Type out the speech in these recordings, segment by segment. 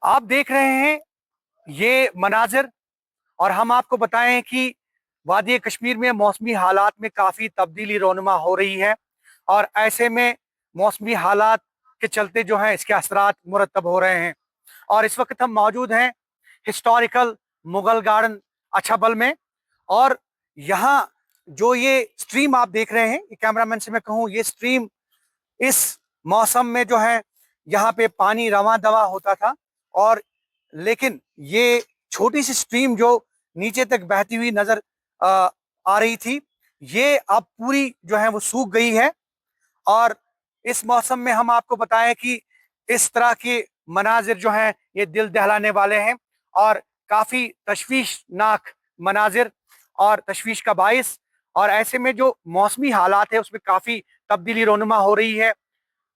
आप देख रहे हैं ये मनाजिर और हम आपको बताएं कि वादी कश्मीर में मौसमी हालात में काफ़ी तब्दीली रोनुमा हो रही है और ऐसे में मौसमी हालात के चलते जो है इसके असरात मुरतब हो रहे हैं। और इस वक्त हम मौजूद हैं हिस्टोरिकल मुगल गार्डन अछाबल में। और यहाँ जो ये स्ट्रीम आप देख रहे हैं, ये कैमरामैन से मैं कहूँ, ये स्ट्रीम इस मौसम में जो है यहाँ पे पानी रवा दवा होता था। और लेकिन ये छोटी सी स्ट्रीम जो नीचे तक बहती हुई नजर आ रही थी, ये अब पूरी जो है वो सूख गई है। और इस मौसम में हम आपको बताएं कि इस तरह के मनाजिर जो हैं ये दिल दहलाने वाले हैं और काफी तशवीशनाक मनाजिर और तशवीश का बाइस। और ऐसे में जो मौसमी हालात है उसमें काफी तब्दीली रोनुमा हो रही है।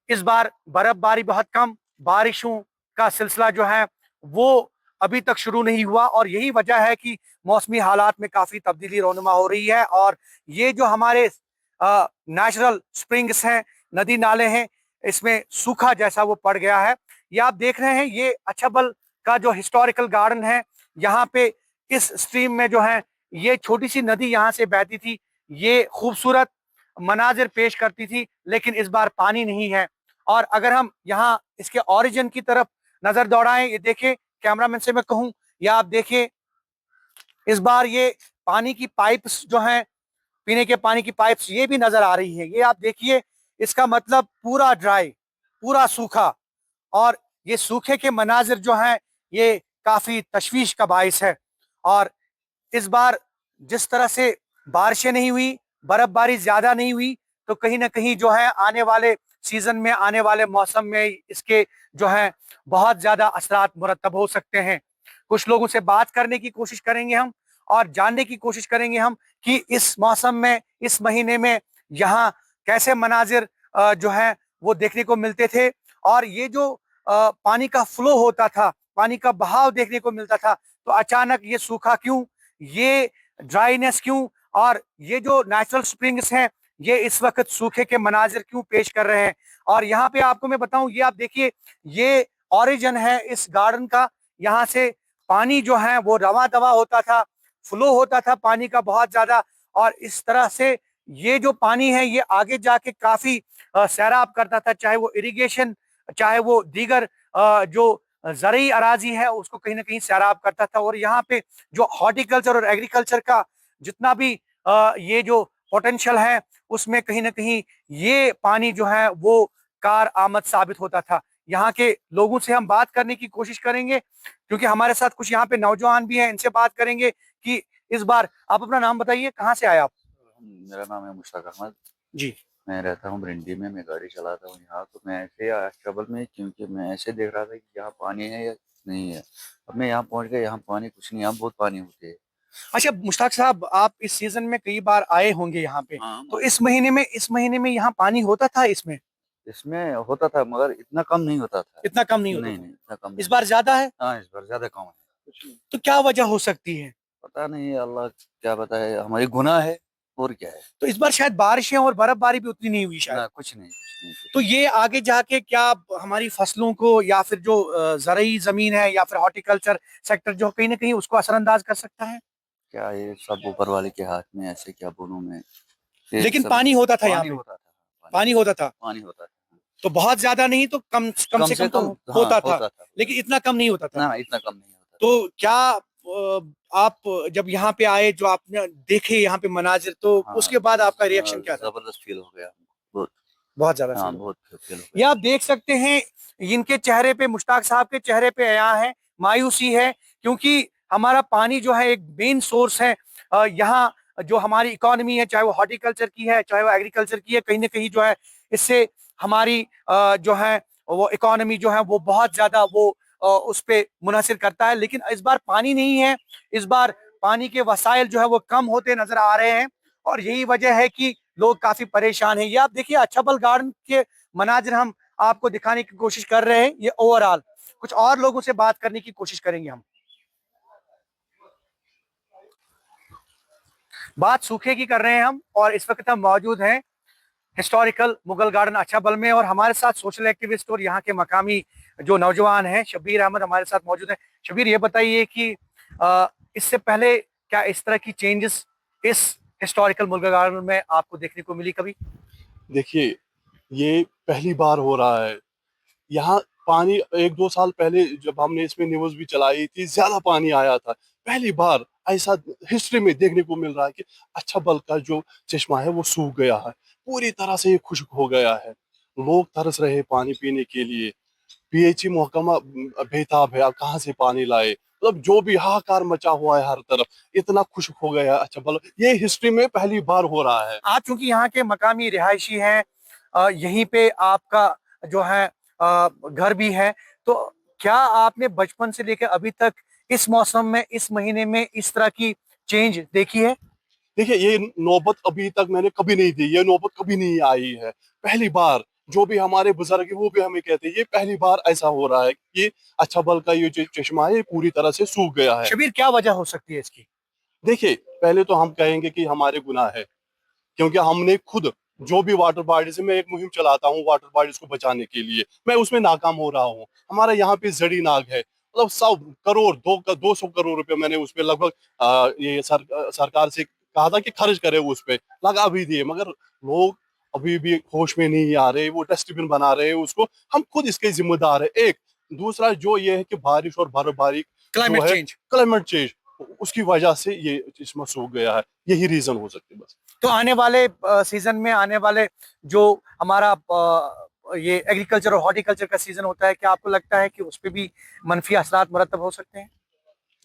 इस बार बर्फबारी बहुत कम, बारिशों का सिलसिला जो है वो अभी तक शुरू नहीं हुआ और यही वजह है कि मौसमी हालात में काफी तब्दीली रोनुमा हो रही है। और ये जो हमारे नेचुरल स्प्रिंग्स हैं, नदी नाले हैं, इसमें सूखा जैसा वो पड़ गया है। ये आप देख रहे हैं, ये अछाबल का जो हिस्टोरिकल गार्डन है, यहाँ पे इस स्ट्रीम में जो है ये छोटी सी नदी यहाँ से बहती थी, ये खूबसूरत मनाजिर पेश करती थी, लेकिन इस बार पानी नहीं है। और अगर हम यहाँ इसके ओरिजिन की तरफ नजर दौड़ाएं, ये देखें, कैमरामैन से मैं कहूँ, या आप देखिए, इस बार ये पानी की पाइप्स जो हैं, पीने के पानी की पाइप्स, ये भी नजर आ रही है। ये आप देखिए, इसका मतलब पूरा ड्राई, पूरा सूखा। और ये सूखे के मनाजिर जो हैं ये काफी तशवीश का बाइस है। और इस बार जिस तरह से बारिशें नहीं हुई, बर्फबारी ज्यादा नहीं हुई, तो कहीं ना कहीं जो है आने वाले सीजन में, आने वाले मौसम में इसके जो है बहुत ज्यादा असरात मुरतब हो सकते हैं। कुछ लोगों से बात करने की कोशिश करेंगे हम और जानने की कोशिश करेंगे हम कि इस मौसम में, इस महीने में यहाँ कैसे मनाजिर जो है वो देखने को मिलते थे। और ये जो पानी का फ्लो होता था, पानी का बहाव देखने को मिलता था, तो अचानक ये सूखा क्यों, ये ड्राइनेस क्यों, और ये जो नेचुरल स्प्रिंग्स हैं ये इस वक्त सूखे के मनाजिर क्यों पेश कर रहे हैं। और यहाँ पे आपको मैं बताऊं, ये आप देखिए, ये ओरिजिन है इस गार्डन का। यहाँ से पानी जो है वो रवा दवा होता था, फ्लो होता था पानी का बहुत ज्यादा। और इस तरह से ये जो पानी है ये आगे जाके काफी सैराब करता था, चाहे वो इरिगेशन, चाहे वो दीगर जो ज़रूरी अराजी है उसको कहीं ना कहीं सैराब करता था। और यहाँ पे जो हॉर्टिकल्चर और एग्रीकल्चर का जितना भी ये जो पोटेंशियल है, उसमें कहीं ना कहीं ये पानी जो है वो कार आमद साबित होता था। यहाँ के लोगों से हम बात करने की कोशिश करेंगे, क्योंकि हमारे साथ कुछ यहाँ पे नौजवान भी हैं, इनसे बात करेंगे कि इस बार, आप अपना नाम बताइए, कहाँ से आए आप? मेरा नाम है मुश्ताक अहमद। जी। मैं रहता हूँ बरिंडी में, मैं गाड़ी चलाता हूँ यहाँ। तो मैं ऐसे आया ट्रबल में क्योंकि मैं ऐसे देख रहा था कि यहाँ पानी है या नहीं है। अब मैं यहाँ पहुँच गया, यहाँ पानी कुछ नहीं, यहाँ बहुत पानी होते है। अच्छा मुश्ताक साहब, आप इस सीजन में कई बार आए होंगे यहाँ पे, हाँ, तो इस महीने में यहाँ पानी होता था इसमें? इसमें होता था मगर इतना कम नहीं होता था। इतना कम नहीं होता नहीं था? नहीं, इतना कम इस नहीं बार होता। ज्यादा है? हाँ, इस बार ज्यादा कम है। तो क्या वजह हो सकती है? पता नहीं, अल्लाह क्या बताए, हमारी गुनाह है और क्या है। तो इस बार शायद बारिशें और बर्फबारी भी उतनी नहीं हुई शायद। ना, कुछ नहीं, कुछ नहीं, कुछ तो नहीं। ये आगे जाके क्या हमारी फसलों को, या फिर जो ज़रूरी जमीन है, या फिर हॉर्टिकल्चर सेक्टर जो कहीं ना कहीं उसको असरअंदाज कर सकता है? क्या ये सब ऊपर वाले के हाथ में, ऐसे क्या बोलूं मैं। ये लेकिन सब पानी होता था यहाँ पानी पे? होता था, पानी पानी होता होता था, था? पानी होता था। तो बहुत ज्यादा नहीं तो कम कम कम से से कम तो कम, हाँ, होता था, होता था। लेकिन इतना कम नहीं होता था। ना, इतना कम नहीं होता था। तो क्या आप जब यहाँ पे आए, जो आपने देखे यहाँ पे मनाजिर, तो हाँ, उसके बाद आपका रिएक्शन क्या था? जबरदस्त फील हो गया बहुत। बहुत ज्यादा हाँ, फील हो? बहुत फील हो ये गया। आप देख सकते हैं, इनके चेहरे पे, मुश्ताक साहब के चेहरे पे यहाँ है मायूसी है, क्योंकि हमारा पानी जो है एक मेन सोर्स है। यहाँ जो हमारी इकोनॉमी है, चाहे वो हॉर्टिकल्चर की है, चाहे वो एग्रीकल्चर की है, कहीं ना कहीं जो है इससे हमारी जो है वो इकोनॉमी जो है वो बहुत ज्यादा वो उस पे मुनहसिर करता है। लेकिन इस बार पानी नहीं है, इस बार पानी के वसाइल जो है वो कम होते नजर आ रहे हैं। और यही वजह है कि लोग काफी परेशान हैं। ये आप देखिए, अछाबल गार्डन के मनाजिर हम आपको दिखाने की कोशिश कर रहे हैं, ये ओवरऑल। कुछ और लोगों से बात करने की कोशिश करेंगे हम। बात सूखे की कर रहे हैं हम, और इस वक्त हम मौजूद हैं हिस्टोरिकल मुगल गार्डन अछाबल में। और हमारे साथ सोशल एक्टिविस्ट और यहाँ के मकामी जो नौजवान हैं शबीर अहमद हमारे साथ मौजूद हैं। शबीर, ये बताइए कि इससे पहले क्या इस तरह की चेंजेस इस हिस्टोरिकल मुगल गार्डन में आपको देखने को मिली कभी? देखिए, ये पहली बार हो रहा है यहाँ। पानी 1-2 साल पहले जब हमने इसमें न्यूज भी चलाई थी, ज्यादा पानी आया था। पहली बार ऐसा हिस्ट्री में देखने को मिल रहा है कि अच्छा बल का जो चश्मा है वो सूख गया है, पूरी तरह से ये खुश्क हो गया है। लोग तरस रहे हैं पानी पीने के लिए। पीएचई महकमा बेताब है, अब कहाँ से पानी लाए। मतलब जो भी हाहाकार मचा हुआ है हर तरफ, इतना खुश्क हो गया है। अच्छा बल ये हिस्ट्री में पहली बार हो रहा है। आप चूंकि यहाँ के मकामी रिहायशी हैं, यहीं पे आपका जो है घर भी है, तो क्या आपने बचपन से लेकर अभी तक इस मौसम में, इस महीने में इस तरह की चेंज देखी है? देखिए, ये नौबत अभी तक मैंने कभी नहीं दी, ये नौबत कभी नहीं आई है। पहली बार जो भी हमारे बुजुर्ग है वो भी हमें कहते हैं ये पहली बार ऐसा हो रहा है कि ये अच्छा बल का ये जो चश्मा है ये पूरी तरह से सूख गया है। शबीर, क्या वजह हो सकती है इसकी? देखिए, पहले तो हम कहेंगे कि हमारे गुनाह है, क्योंकि हमने खुद जो भी वाटर बॉडीज है, मैं एक मुहिम चलाता हूँ वाटर बॉडीज को बचाने के लिए, मैं उसमें नाकाम हो रहा हूँ। हमारे यहाँ पे जड़ी नाग है, मतलब 100 करोड़ 200 करोड़ रुपए मैंने उस पे लगभग सरकार से कहा था कि खर्च करे उस पे, लगा भी दिए, मगर लोग अभी भी होश में नहीं आ रहे। वो डस्टबिन बना रहे हैं उसको, हम खुद इसके जिम्मेदार है। एक दूसरा जो ये है कि बारिश और बर्फबारी जो क्लाइमेट है, चेंज। क्लाइमेट चेंज, उसकी वजह से ये इसमें सूख गया है। यही रीजन हो सकती है बस। तो आने वाले सीजन में, आने वाले जो हमारा ये एग्रीकल्चर और हॉर्टिकल्चर का सीजन होता है, क्या आपको लगता है कि उस पर भी मनफी असरात मुरतब हो सकते हैं?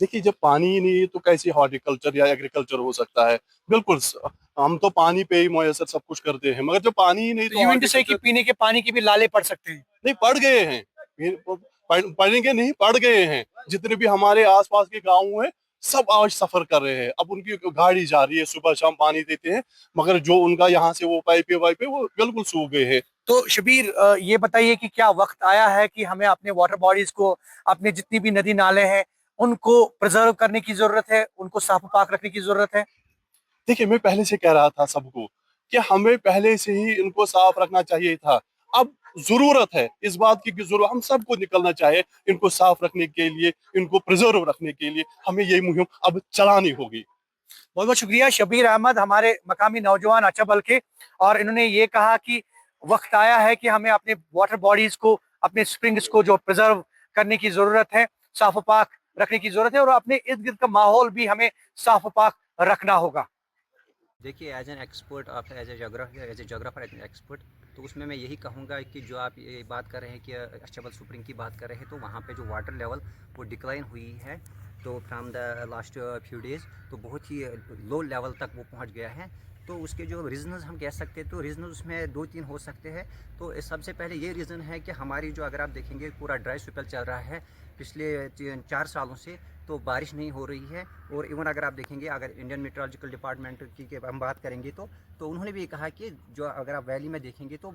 देखिए, जब पानी ही नहीं है तो कैसे हॉर्टिकल्चर या एग्रीकल्चर हो सकता है। बिल्कुल हम तो पानी पे ही मुयसर सब कुछ करते हैं, मगर जब पानी ही नहीं तो तो यू मीन टू से कि हॉर्टिकल्चर। पीने के पानी के भी लाले पड़ सकते हैं? नहीं, पड़ गए हैं। पढ़ेंगे नहीं, पड़ गए हैं। जितने भी हमारे आसपास के गांव हैं सब आज सफर कर रहे हैं। अब उनकी गाड़ी जा रही है, सुबह शाम पानी देते हैं, मगर जो उनका यहाँ से वो पाइपे वाइपे वो बिल्कुल सूख गए हैं। तो शबीर, ये बताइए कि क्या वक्त आया है कि हमें अपने वाटर बॉडीज को, अपने जितनी भी नदी नाले हैं, उनको प्रिजर्व करने की जरूरत है, उनको साफ पाक रखने की जरूरत है? देखिए, मैं पहले से कह रहा था सबको कि हमें पहले से ही इनको साफ रखना चाहिए था। अब जरूरत है इस बात की कि जरूर हम सबको निकलना चाहिए इनको साफ रखने के लिए, इनको प्रिजर्व रखने के लिए। हमें ये मुहिम अब चलानी होगी। बहुत बहुत शुक्रिया शबीर अहमद, हमारे मकामी नौजवान अचबल के। और इन्होंने ये कहा कि वक्त आया है कि हमें अपने वाटर बॉडीज को, अपने स्प्रिंग्स को जो प्रिजर्व करने की जरूरत है, साफ पाक रखने की जरूरत है, और अपने इर्द गिर्द का माहौल भी हमें साफ पाक रखना होगा। देखिए, एज एन एक्सपर्ट, आप as a geographer as an expert, तो उसमें मैं यही कहूँगा कि जो आप ये बात कर रहे हैं कि अचबल सुप्रीम की बात कर रहे हैं, तो वहाँ पे जो वाटर लेवल वो डिक्लाइन हुई है, तो from the last few days तो बहुत ही लो लेवल तक वो पहुँच गया है। तो उसके जो रीज़न्स हम कह सकते हैं, तो रीज़न उसमें 2-3 हो सकते हैं। तो सबसे पहले ये रीज़न है कि हमारी जो, अगर आप देखेंगे, पूरा ड्राई स्पेल चल रहा है पिछले 4 सालों से, तो बारिश नहीं हो रही है। और इवन अगर आप देखेंगे, अगर इंडियन मेट्रोलॉजिकल डिपार्टमेंट की हम बात करेंगे, तो उन्होंने भी कहा कि जो, अगर आप वैली में देखेंगे तो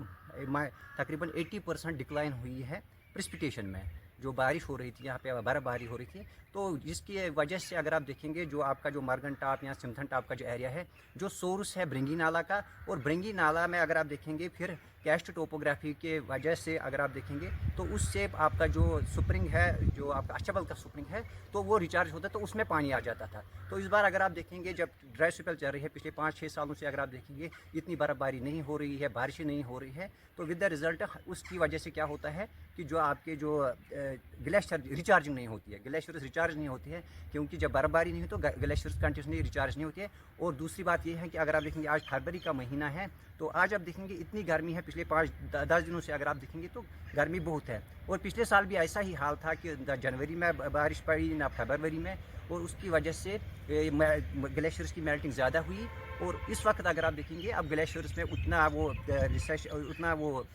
तकरीबन 80% डिक्लाइन हुई है प्रेसिपिटेशन में। जो बारिश हो रही थी यहाँ पे, बर्फबारी हो रही थी, तो जिसकी वजह से अगर आप देखेंगे, जो आपका जो मार्गन टॉप या सिमथन टॉप का जो एरिया है, जो सोर्स है ब्रिंगी नाला का, और ब्रिंगी नाला में अगर आप देखेंगे फिर कैस्ट टोपोग्राफी के वजह से अगर आप देखेंगे, तो उससे आपका जो स्प्रिंग है, जो आपका अचबल का स्प्रिंग है, तो वो रिचार्ज होता है, तो उसमें पानी आ जाता था। तो इस बार अगर आप देखेंगे, जब ड्राई स्पेल चल रही है पिछले 5-6 सालों से, अगर आप देखेंगे इतनी बर्फबारी नहीं हो रही है, बारिशें नहीं हो रही है, तो विद द रिजल्ट उसकी वजह से क्या होता है कि जो आपके जो ग्लेशियर रिचार्जिंग नहीं होती है, ग्लेशियर्स रिचार्ज नहीं होती है, क्योंकि जब बर्फबारी नहीं हो तो ग्लेशियर्स कंटिन्यूसली रिचार्ज नहीं होती है। और दूसरी बात ये है कि अगर आप देखेंगे, आज फरवरी का महीना है, तो आज आप देखेंगे इतनी गर्मी है, पिछले 5-10 दिनों से अगर आप देखेंगे तो गर्मी बहुत है। और पिछले साल भी ऐसा ही हाल था कि जनवरी में बारिश पड़ी ना फरवरी में, और उसकी वजह से ग्लेशियर्स की मेल्टिंग ज़्यादा हुई। और इस वक्त अगर आप देखेंगे, अब ग्लेशियर्स में उतना वो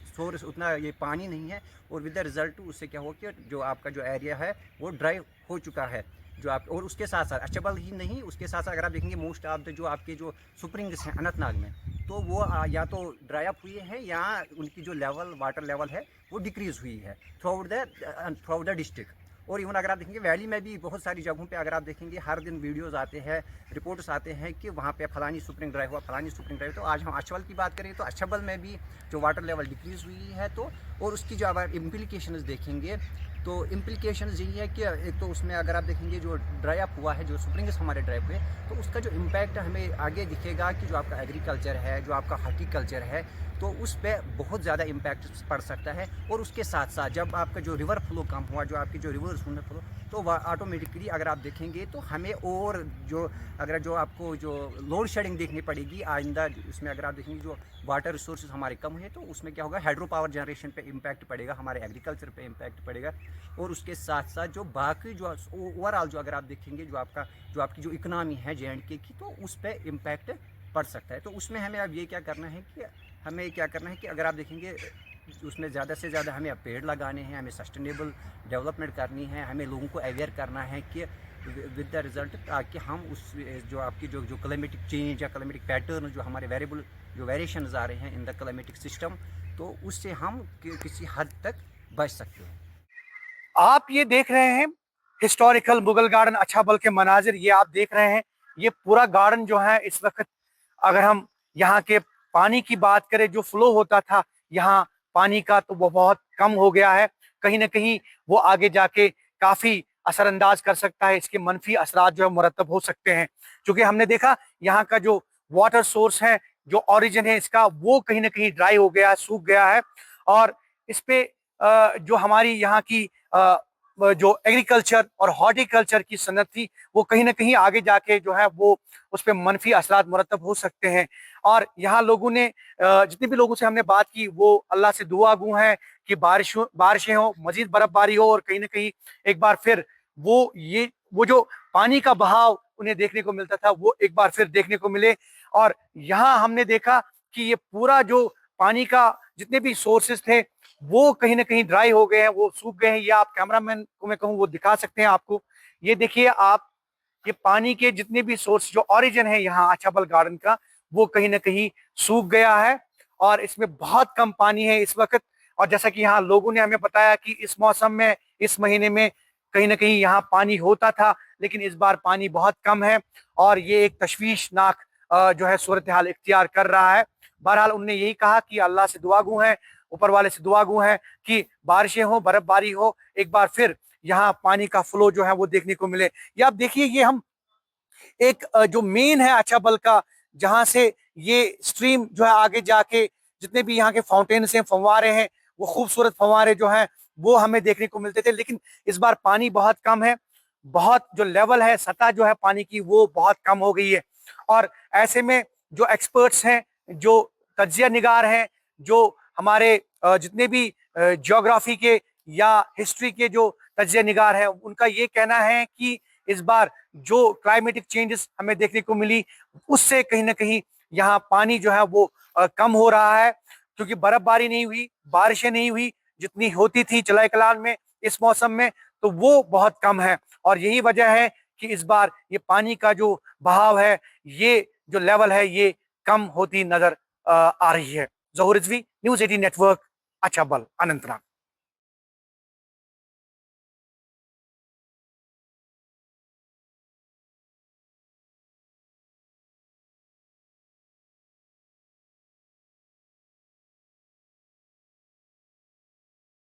सोर्स, उतना ये पानी नहीं है, और विद द रिजल्ट उससे क्या हो कि जो आपका जो एरिया है वो ड्राई हो चुका है। जो आप, और उसके साथ साथ अचबल ही नहीं, उसके साथ साथ अगर आप देखेंगे मोस्ट ऑफ द जो आपके जो स्प्रिंग्स हैं अनंतनाग में, तो वो या तो ड्राई अप हुए हैं, या उनकी जो लेवल, वाटर लेवल है, वो डिक्रीज़ हुई है थ्रू द डिस्ट्रिक्ट। और इवन अगर आप देखेंगे, वैली में भी बहुत सारी जगहों पे अगर आप देखेंगे, हर दिन वीडियोस आते हैं, रिपोर्ट्स आते हैं कि वहाँ पे फलानी स्प्रिंग ड्राई हुआ, फलानी स्प्रिंग ड्राई। तो आज हम अचबल की बात करें, तो अचबल में भी जो वाटर लेवल डिक्रीज़ हुई है, तो और उसकी जो आप इम्प्लीकेशंस देखेंगे तो इम्प्लीकेशंस यही है कि एक तो उसमें अगर आप देखेंगे जो ड्राई अप हुआ है, जो स्प्रिंग्स हमारे ड्राई हुए, तो उसका जो इम्पैक्ट हमें आगे दिखेगा कि जो आपका एग्रीकल्चर है, जो आपका हॉर्टिकल्चर है, तो उस पर बहुत ज़्यादा इम्पैक्ट पड़ सकता है। और उसके साथ साथ जब आपका जो रिवर फ्लो कम हुआ, जो आपकी जो रिवर्स में फ्लो, तो वह ऑटोमेटिकली अगर आप देखेंगे तो हमें और जो आपको जो लोड शेडिंग देखनी पड़ेगी आइंदा, उसमें अगर आप देखेंगे जो वाटर रिसोर्सेज हमारे कम हुए, तो उसमें क्या होगा, हाइड्रो पावर जनरेशन पे इम्पैक्ट पड़ेगा, हमारे एग्रीकल्चर पे इम्पैक्ट पड़ेगा। और उसके साथ साथ जो बाकी जो ओवरऑल जो अगर आप देखेंगे जो आपकी जो इकनॉमी है J&K की, तो उस पर इम्पैक्ट पड़ सकता है। तो उसमें हमें अब ये क्या करना है कि अगर आप देखेंगे उसमें ज़्यादा से ज़्यादा हमें अब पेड़ लगाने हैं, हमें सस्टेनेबल डेवलपमेंट करनी है, हमें लोगों को अवेयर करना है कि विद द रिज़ल्ट, ताकि हम उस जो आपकी जो क्लाइमेटिक चेंज या क्लाइमेटिक पैटर्न जो हमारे वेरिएबल जो वेरिएशंस आ रहे हैं इन द क्लाइमेटिक सिस्टम, तो उससे हम किसी हद तक बच सकते हैं। आप ये देख रहे हैं हिस्टोरिकल मुगल गार्डन अच्छाबल के मनाजिर, ये आप देख रहे हैं। ये पूरा गार्डन जो है इस वक्त, अगर हम यहाँ के पानी की बात करें, जो फ्लो होता था यहाँ पानी का, तो वो बहुत कम हो गया है। कहीं ना कहीं वो आगे जाके काफी असरअंदाज कर सकता है, इसके मनफी असरात जो है मुरतब हो सकते हैं। क्योंकि हमने देखा यहाँ का जो वाटर सोर्स है, जो ओरिजिन है इसका, वो कहीं ना कहीं ड्राई हो गया है, सूख गया है। और इस पे जो हमारी यहाँ की जो एग्रीकल्चर और हॉर्टिकल्चर की सनत थी, वो कहीं ना कहीं आगे जाके जो है वो उस पर मनफी असरात मुरतब हो सकते हैं। और यहाँ लोगों ने जितने भी लोगों से हमने बात की, वो अल्लाह से दुआ गो हैं कि बारिशें हो, मजीद बर्फबारी हो, और कहीं ना कहीं एक बार फिर वो जो पानी का बहाव उन्हें देखने को मिलता था, वो एक बार फिर देखने को मिले। और यहाँ हमने देखा कि ये पूरा जो पानी का जितने भी सोर्सेस थे, वो कहीं ना कहीं ड्राई हो गए हैं, वो सूख गए हैं। ये आप कैमरामैन को मैं कहूँ वो दिखा सकते हैं आपको। ये देखिए आप, ये पानी के जितने भी सोर्स जो ओरिजिन है यहाँ अच्छाबल गार्डन का, वो कहीं ना कहीं सूख गया है और इसमें बहुत कम पानी है इस वक्त। और जैसा कि यहाँ लोगों ने हमें बताया कि इस मौसम में, इस महीने में कहीं ना कहीं यहाँ पानी होता था, लेकिन इस बार पानी बहुत कम है और ये एक तशवीशनाक जो है सूरत हाल इख्तियार कर रहा है। बहरहाल उन्होंने यही कहा कि अल्लाह से दुआ गो हैं, ऊपर वाले से दुआ गो हैं कि बारिशें हो, बर्फबारी हो, एक बार फिर यहाँ पानी का फ्लो जो है वो देखने को मिले। ये आप देखिए, ये हम एक जो मेन है अच्छाबल का, जहां से ये स्ट्रीम जो है आगे जाके जितने भी यहाँ के फाउंटेन्स हैं, फव्वारे हैं, वो खूबसूरत फव्वारे जो हैं वो हमें देखने को मिलते थे। लेकिन इस बार पानी बहुत कम है, बहुत जो लेवल है, सतह जो है पानी की, वो बहुत कम हो गई है। और ऐसे में जो एक्सपर्ट्स हैं, जो तज्जिया निगार हैं, जो हमारे जितने भी ज्योग्राफी के या हिस्ट्री के जो तज्जिया निगार हैं, उनका ये कहना है कि इस बार जो क्लाइमेटिक चेंजेस हमें देखने को मिली, उससे कहीं ना कहीं यहाँ पानी जो है वो कम हो रहा है। क्योंकि बर्फबारी नहीं हुई, बारिशें नहीं हुई जितनी होती थी जुलाई कलाल में इस मौसम में, तो वो बहुत कम है। और यही वजह है कि इस बार ये पानी का जो बहाव है, ये जो लेवल है, ये कम होती नजर आ रही है। ज़हूर रिजवी, न्यूज़ 18 नेटवर्क, अच्छाबल, अनंतनाग।